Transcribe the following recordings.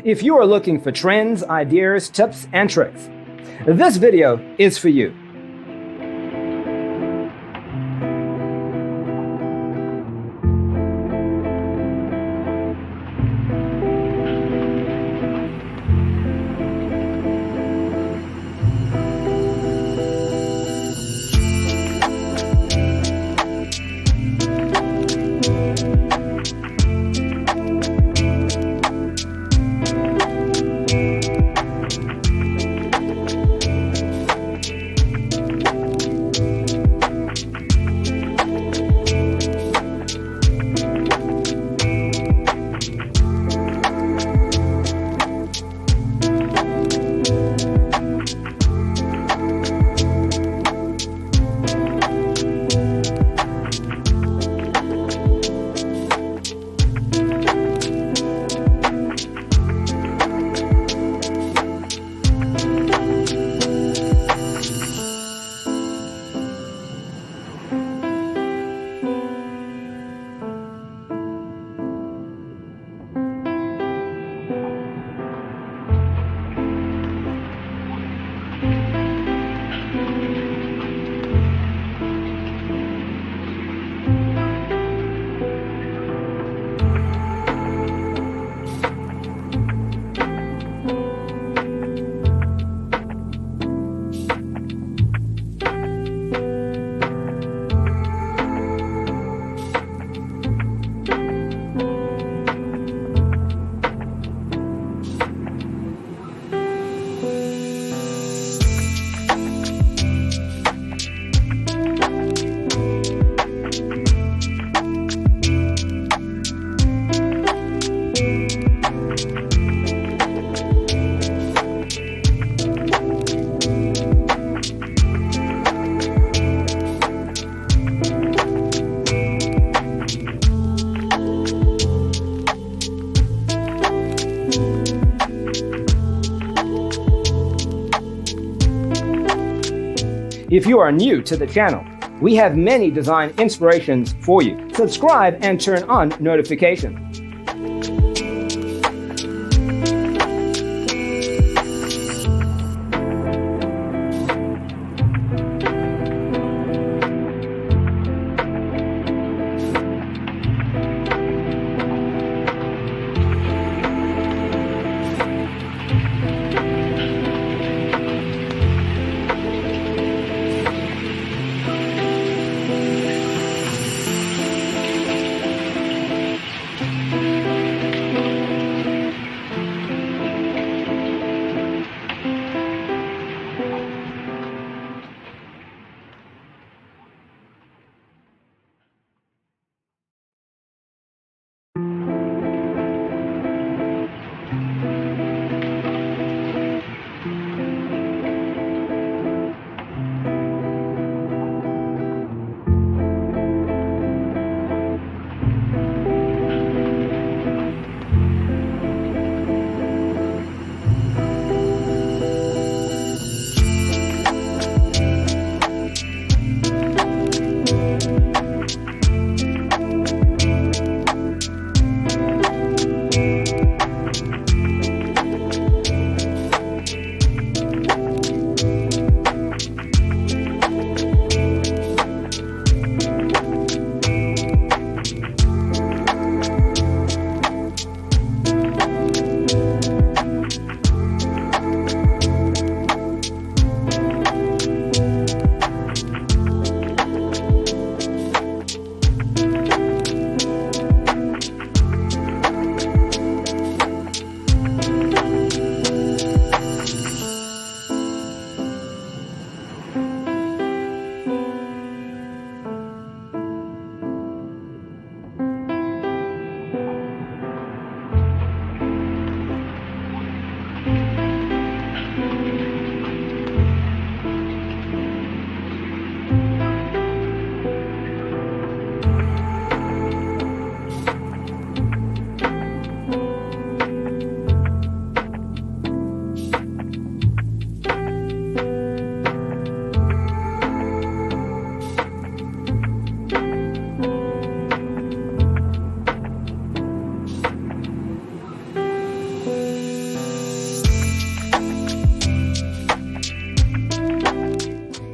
If you are looking for trends, ideas, tips, and tricks, this video is for you. If you are new to the channel, we have many design inspirations for you. Subscribe and turn on notifications.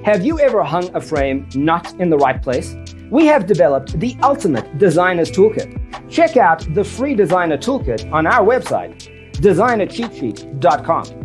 Have you ever hung a frame not in the right place? We have developed the ultimate designer's toolkit. Check out the free designer toolkit on our website, designercheatsheet.com.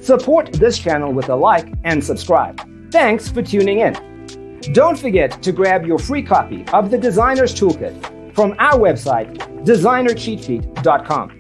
Support this channel with a like and subscribe. Thanks for tuning in. Don't forget to grab your free copy of the Designer's Toolkit from our website, designercheatsheet.com.